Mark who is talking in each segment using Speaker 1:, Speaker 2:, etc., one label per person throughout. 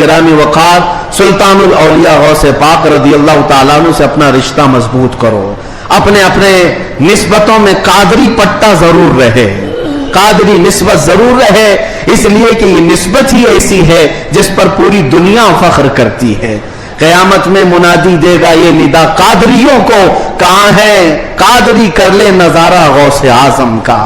Speaker 1: گرامی وقار سلطان الاولیاء غوث پاک رضی اللہ تعالیٰ عنہ سے اپنا رشتہ مضبوط کرو. اپنے اپنے نسبتوں میں قادری پٹا ضرور رہے, قادری نسبت ضرور رہے, اس لیے کہ یہ نسبت ہی ایسی ہے جس پر پوری دنیا فخر کرتی ہے. قیامت میں منادی دے گا یہ ندا قادریوں کو, کہاں ہے قادری کر لے نظارہ غوث اعظم کا.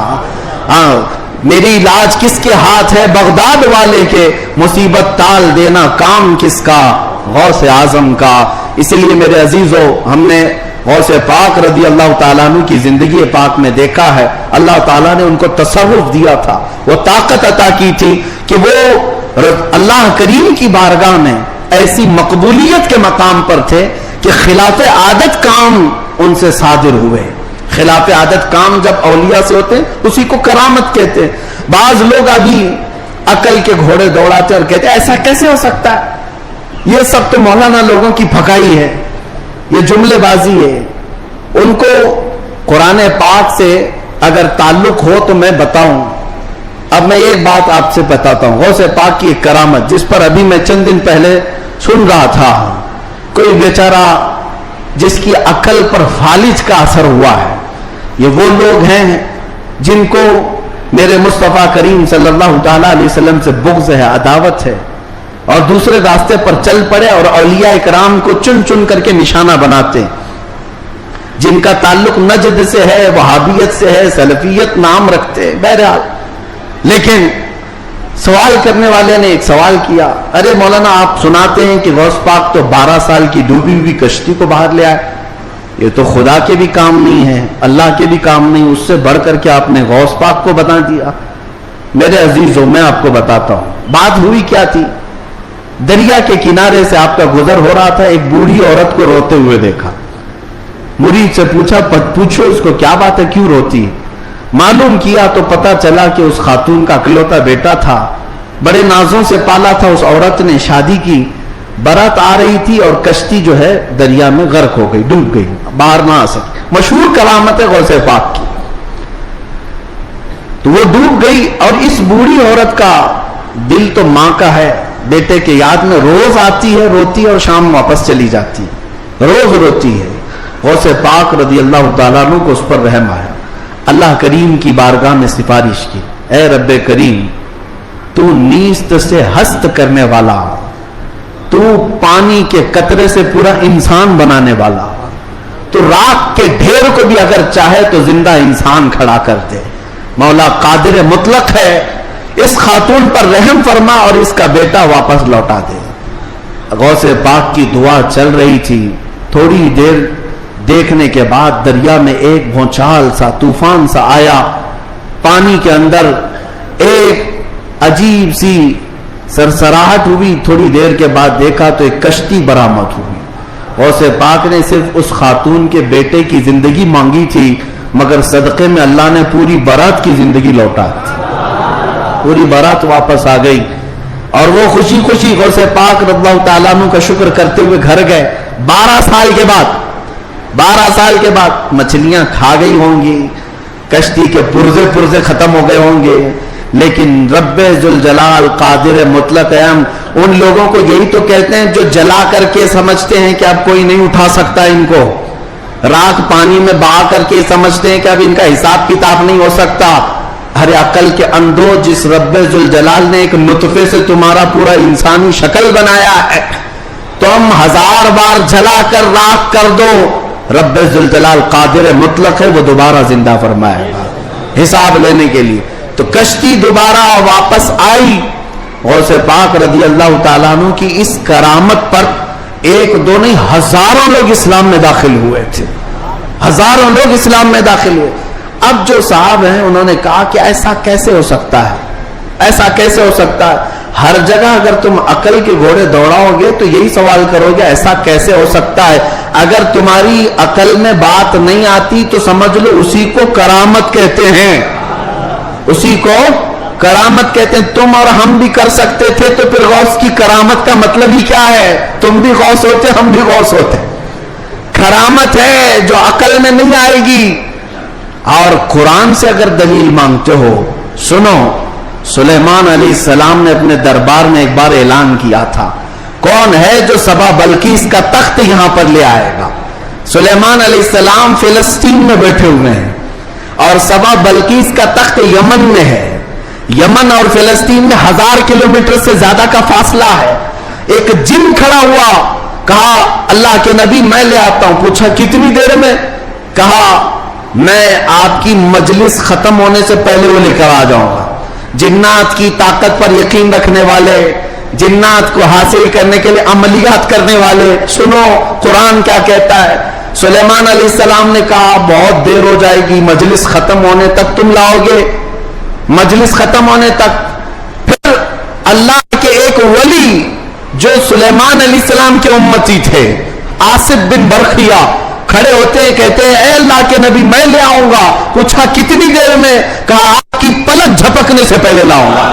Speaker 1: میری علاج کس کے ہاتھ ہے بغداد والے کے, مصیبت ٹال دینا کام کس کا غوث اعظم کا. اسی لیے میرے عزیزو, ہم نے غوث پاک رضی اللہ تعالیٰ عنہ کی زندگی پاک میں دیکھا ہے, اللہ تعالیٰ نے ان کو تصرف دیا تھا, وہ طاقت عطا کی تھی کہ وہ اللہ کریم کی بارگاہ میں ایسی مقبولیت کے مقام پر تھے کہ خلاف عادت کام ان سے صادر ہوئے. خلاف عادت کام جب اولیاء سے ہوتے اسی کو کرامت کہتے ہیں. بعض لوگ ابھی عقل کے گھوڑے دوڑاتے اور کہتے ہیں ایسا کیسے ہو سکتا ہے, یہ سب تو مولانا لوگوں کی پھکائی ہے, یہ جملے بازی ہے. ان کو قرآن پاک سے اگر تعلق ہو تو میں بتاؤں. اب میں ایک بات آپ سے بتاتا ہوں, غوث پاک کی ایک کرامت جس پر ابھی میں چند دن پہلے سن رہا تھا. کوئی بیچارہ جس کی عقل پر فالج کا اثر ہوا ہے. یہ وہ لوگ ہیں جن کو میرے مصطفیٰ کریم صلی اللہ تعالیٰ علیہ وسلم سے بغض ہے, عداوت ہے, اور دوسرے راستے پر چل پڑے اور اولیاء اکرام کو چن چن کر کے نشانہ بناتے ہیں. جن کا تعلق نجد سے ہے, وہابیت سے ہے, سلفیت نام رکھتے ہیں. بہرحال لیکن سوال کرنے والے نے ایک سوال کیا, ارے مولانا آپ سناتے ہیں کہ غوث پاک تو 12 سال کی ڈوبی ہوئی کشتی کو باہر لے آئے, یہ تو خدا کے بھی کام نہیں ہے, اللہ کے بھی کام نہیں, اس سے بڑھ کر کے آپ نے غوث پاک کو بتا دیا. میرے عزیزوں, میں آپ کو بتاتا ہوں بات ہوئی کیا تھی. دریا کے کنارے سے آپ کا گزر ہو رہا تھا, ایک بوڑھی عورت کو روتے ہوئے دیکھا. مرید سے پوچھا پوچھو اس کو کیا بات ہے, کیوں روتی ہے. معلوم کیا تو پتا چلا کہ اس خاتون کا اکلوتا بیٹا تھا, بڑے نازوں سے پالا تھا. اس عورت نے شادی کی, برات آ رہی تھی اور کشتی جو ہے دریا میں غرق ہو گئی, ڈوب گئی, باہر نہ آ سکی. مشہور کرامت ہے غوث پاک کی. تو وہ ڈوب گئی اور اس بوڑھی عورت کا دل تو ماں کا ہے, بیٹے کے یاد میں روز آتی ہے, روتی ہے اور شام واپس چلی جاتی ہے, روز روتی ہے. غوث پاک رضی اللہ تعالیٰ عنہ کو اس پر رحم آیا. اللہ کریم کی بارگاہ میں سفارش کی, اے رب کریم تو نیست سے ہست کرنے والا, تو پانی کے قطرے سے پورا انسان بنانے والا, تو راکھ کے ڈھیر کو بھی اگر چاہے تو زندہ انسان کھڑا کر دے. مولا قادر مطلق ہے, اس خاتون پر رحم فرما اور اس کا بیٹا واپس لوٹا دے. غوث پاک کی دعا چل رہی تھی. تھوڑی دیر دیکھنے کے بعد دریا میں ایک بھونچال سا, طوفان سا آیا. پانی کے اندر ایک عجیب سی سرسراہٹ ہوئی. تھوڑی دیر کے بعد دیکھا تو ایک کشتی برآمد ہوئی. غوث پاک نے صرف اس خاتون کے بیٹے کی زندگی مانگی تھی, مگر صدقے میں اللہ نے پوری برات کی زندگی لوٹا دی. پوری برات واپس آ گئی اور وہ خوشی خوشی غوث پاک رضی اللہ تعالیٰ عنہ کا شکر کرتے ہوئے گھر گئے. 12 سال کے بعد مچھلیاں کھا گئی ہوں گی, کشتی کے پرزے ختم ہو گئے ہوں گے, لیکن رب ذوالجلال قادر مطلق ہے. ان لوگوں کو یہی تو کہتے ہیں جو جلا کر کے سمجھتے ہیں کہ اب کوئی نہیں اٹھا سکتا ان کو, راکھ پانی میں بہا کر کے سمجھتے ہیں کہ اب ان کا حساب کتاب نہیں ہو سکتا. ارے عقل کے اندھو, جس رب ذوالجلال نے ایک نطفے سے تمہارا پورا انسانی شکل بنایا ہے, تم 1000 بار جلا کر راکھ کر دو, رب ذوالجلال قادر مطلق ہے, وہ دوبارہ زندہ فرمائے گا حساب لینے کے لیے. تو کشتی دوبارہ واپس آئی. غوث پاک رضی اللہ تعالیٰ عنہ کی اس کرامت پر ایک دو نہیں ہزاروں لوگ اسلام میں داخل ہوئے تھے, ہزاروں لوگ اسلام میں داخل ہوئے. اب جو صاحب ہیں انہوں نے کہا کہ ایسا کیسے ہو سکتا ہے, ایسا کیسے ہو سکتا ہے. ہر جگہ اگر تم عقل کے گھوڑے دوڑاؤ گے تو یہی سوال کرو گے ایسا کیسے ہو سکتا ہے. اگر تمہاری عقل میں بات نہیں آتی تو سمجھ لو اسی کو کرامت کہتے ہیں, اسی کو کرامت کہتے ہیں. تم اور ہم بھی کر سکتے تھے تو پھر غوث کی کرامت کا مطلب ہی کیا ہے. تم بھی غوث ہوتے, ہم بھی غوث ہوتے. کرامت ہے جو عقل میں نہیں آئے گی. اور قرآن سے اگر دلیل مانگتے ہو, سنو, سلیمان علیہ السلام نے اپنے دربار میں ایک بار اعلان کیا تھا کون ہے جو سبا بلقیس کا تخت یہاں پر لے آئے گا؟ سلیمان علیہ السلام فلسطین میں بیٹھے ہوئے ہیں اور سبا بلقیس کا تخت یمن میں ہے. یمن اور فلسطین میں 1000 کلومیٹر سے زیادہ کا فاصلہ ہے. ایک جن کھڑا ہوا, کہا اللہ کے نبی میں لے آتا ہوں. پوچھا کتنی دیر میں؟ کہا میں آپ کی مجلس ختم ہونے سے پہلے وہ لے کر آ جاؤں گا. جنات کی طاقت پر یقین رکھنے والے, جنات کو حاصل کرنے کے لیے عملیات کرنے والے, سنو قرآن کیا کہتا ہے. سلیمان علیہ السلام نے کہا بہت دیر ہو جائے گی, مجلس ختم ہونے تک تم لاؤ گے؟ مجلس ختم ہونے تک. پھر اللہ کے ایک ولی جو سلیمان علیہ السلام کے امتی تھے, آصف بن برخیہ, کھڑے ہوتے ہیں, کہتے ہیں اے اللہ کے نبی میں لے آؤں گا. پوچھا کتنی دیر میں؟ کہا آپ کی پلک جھپکنے سے پہلے لاؤں گا.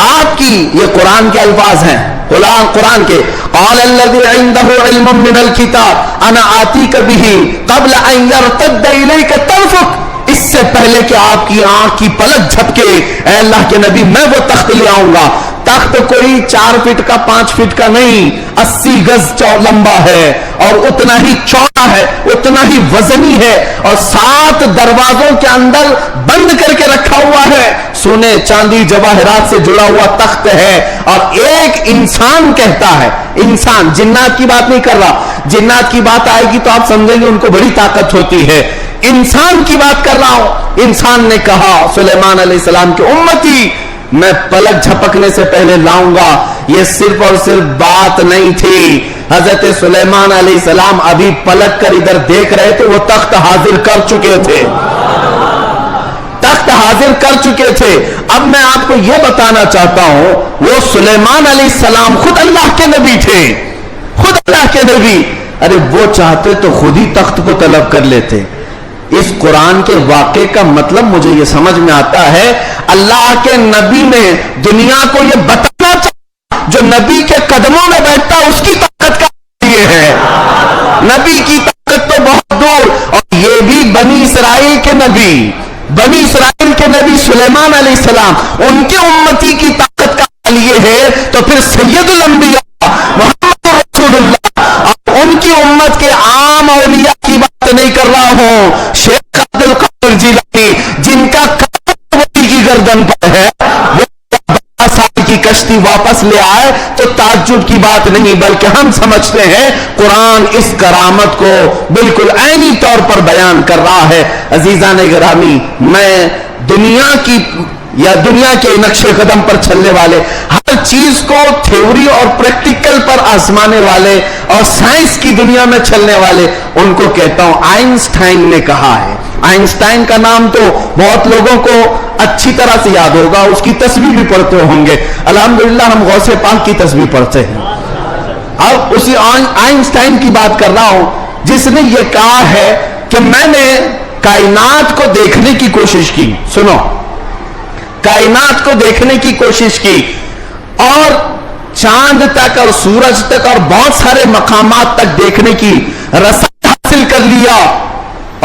Speaker 1: آپ کی, یہ قرآن کے الفاظ ہیں, قرآن کے. قال الذي عنده علم من الكتاب انا آتيك به قبل ان يرتد اليك طرفك. اس سے پہلے کہ آپ کی آنکھ کی پلک جھپکے, اے اللہ کے نبی میں وہ تخت لے آؤں گا. تخت کوئی 4 فٹ کا 5 فٹ کا نہیں, 80 گز لمبا ہے اور اتنا ہی چوڑا ہے, اتنا ہی وزنی ہے, اور 7 دروازوں کے اندر بند کر کے رکھا ہوا ہے. سونے چاندی جواہرات سے جڑا ہوا تخت ہے. اور ایک انسان کہتا ہے, انسان, جنات کی بات نہیں کر رہا, جنات کی بات آئے گی تو آپ سمجھیں گے ان کو بڑی طاقت ہوتی ہے. انسان کی بات کر رہا ہوں. انسان نے کہا سلیمان علیہ السلام کے امتی میں پلک جھپکنے سے پہلے لاؤں گا. یہ صرف اور صرف بات نہیں تھی, حضرت سلیمان علیہ السلام ابھی پلک کر ادھر دیکھ رہے تھے, وہ تخت حاضر کر چکے تھے, تخت حاضر کر چکے تھے. اب میں آپ کو یہ بتانا چاہتا ہوں, وہ سلیمان علیہ السلام خود اللہ کے نبی تھے, خود اللہ کے نبی. ارے وہ چاہتے تو خود ہی تخت کو طلب کر لیتے. اس قرآن کے واقعے کا مطلب مجھے یہ سمجھ میں آتا ہے, اللہ کے نبی نے دنیا کو یہ بتانا چاہا جو نبی کے قدموں میں بیٹھتا اس کی طاقت کا یہ ہے. نبی کی طاقت تو بہت دور, اور یہ بھی بنی اسرائیل کے نبی, بنی اسرائیل کے نبی سلیمان علیہ السلام, ان کے امتی کی طاقت کا حال یہ ہے. تو پھر سید الانبیاء محمد رسول اللہ, ان کی امت کے عام اولیاء کی بات نہیں کر رہا ہوں, شیخ عبد القادر جیلانی جن کا ولی کی گردن پر ہے, وہ 12 سال کی کشتی واپس لے آئے تو تعجب کی بات نہیں, بلکہ ہم سمجھتے ہیں قرآن اس کرامت کو بالکل عینی طور پر بیان کر رہا ہے. عزیزان گرامی, میں دنیا کی یا دنیا کے نقش قدم پر چلنے والے, ہر چیز کو تھیوری اور پریکٹیکل پر آزمانے والے اور سائنس کی دنیا میں چلنے والے, ان کو کہتا ہوں آئنسٹائن نے کہا ہے. آئنسٹائن کا نام تو بہت لوگوں کو اچھی طرح سے یاد ہوگا, اس کی تسبیح بھی پڑھتے ہوں گے. الحمدللہ ہم غوث پاک کی تسبیح پڑھتے ہیں. اب اسی آئنسٹائن کی بات کر رہا ہوں, جس نے یہ کہا ہے کہ میں نے کائنات کو دیکھنے کی کوشش کی. سنو, کائنات کو دیکھنے کی کوشش کی اور چاند تک اور سورج تک اور بہت سارے مقامات تک دیکھنے کی رسائی حاصل کر لیا.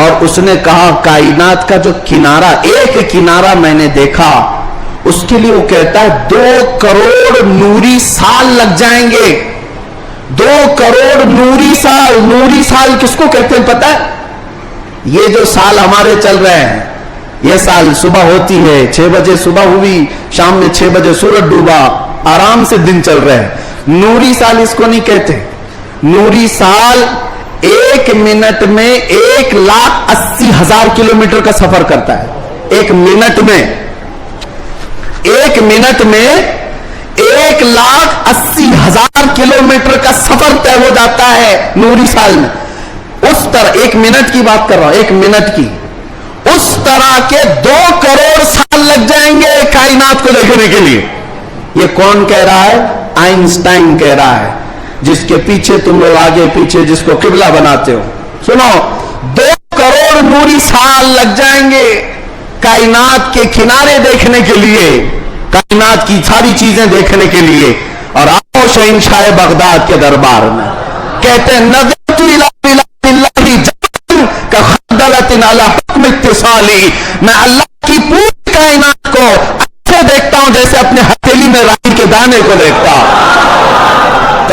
Speaker 1: اور اس نے کہا کائنات کا جو کنارہ, ایک کنارہ میں نے دیکھا, اس کے لیے وہ کہتا ہے 2 کروڑ نوری سال لگ جائیں گے. 2 کروڑ نوری سال. نوری سال کس کو کہتے ہیں پتہ ہے؟ یہ جو سال ہمارے چل رہے ہیں, یہ سال صبح ہوتی ہے 6 بجے صبح ہوئی, شام میں 6 بجے سورج ڈوبا, آرام سے دن چل رہے ہیں. نوری سال اس کو نہیں کہتے. نوری سال 1 منٹ میں 1,80,000 کلومیٹر کا سفر کرتا ہے. 1 منٹ میں 1,80,000 کلومیٹر کا سفر طے ہو جاتا ہے نوری سال میں. اس طرح 1 منٹ کی بات کر رہا ہوں, 1 منٹ کی, اس طرح کے 2 کروڑ سال لگ جائیں گے کائنات کو دیکھنے کے لیے. یہ کون کہہ رہا ہے؟ آئنسٹائن کہہ رہا ہے, جس کے پیچھے تم لوگ آگے پیچھے جس کو قبلہ بناتے ہو. سنو, 2 کروڑ نوری سال لگ جائیں گے کائنات کے کنارے دیکھنے کے لیے, کائنات کی ساری چیزیں دیکھنے کے لیے. اور آؤ شہنشاہ بغداد کے دربار میں, کہتے ہیں نظرت الی اللہ کا خدلت علی حکم اتصالی, میں اللہ کی پوری کائنات کو ایسے دیکھتا ہوں جیسے اپنے ہتھیلی میں رائی کے دانے کو دیکھتا ہوں.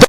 Speaker 1: 2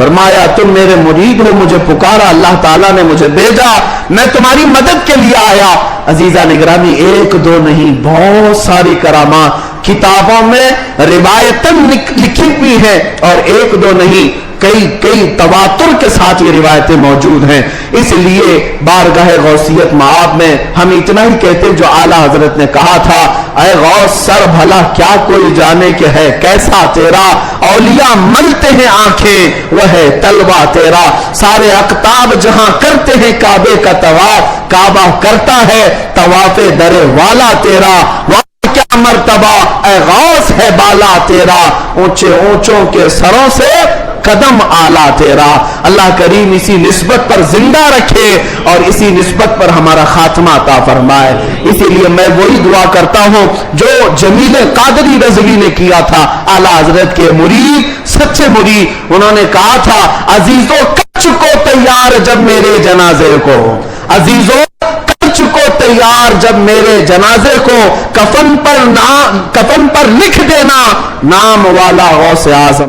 Speaker 1: فرمایا تم میرے مرید ہو, مجھے پکارا, اللہ تعالیٰ نے مجھے بھیجا, میں تمہاری مدد کے لیے آیا. عزیزہ نگرامی, ایک دو نہیں, بہت ساری کرامات کتابوں میں روایتاً لکھی ہوئی ہیں, اور ایک دو نہیں, کئی تواتر کے ساتھ یہ روایتیں موجود ہیں. اس لیے بارگاہ غوثیت مآب میں ہم اتنا ہی کہتے ہیں جو اعلیٰ حضرت نے کہا تھا, اے غوث سر بھلا کیا کوئی جانے کہ ہے کیسا تیرا, اولیاء ملتے ہیں آنکھیں وہ ہے تلوا تیرا, سارے اقطاب جہاں کرتے ہیں کعبے کا طواف, کعبہ کرتا ہے طواف در والا تیرا, کیا مرتبہ اے غوث ہے بالا تیرا, اونچے اونچوں کے سروں سے قدم آلہ تیرا. اللہ کریم اسی نسبت پر زندہ رکھے اور اسی نسبت پر ہمارا خاتمہ عطا فرمائے. اسی لیے میں وہی دعا کرتا ہوں جو جمیل قادری رضوی نے کیا تھا, اعلیٰ حضرت کے مرید, سچے مرید. انہوں نے کہا تھا عزیزو کر چکو تیار جب میرے جنازے کو, عزیزو کر چکو تیار جب میرے جنازے کو, کفن پر لکھ دینا نام والا غوث اعظم.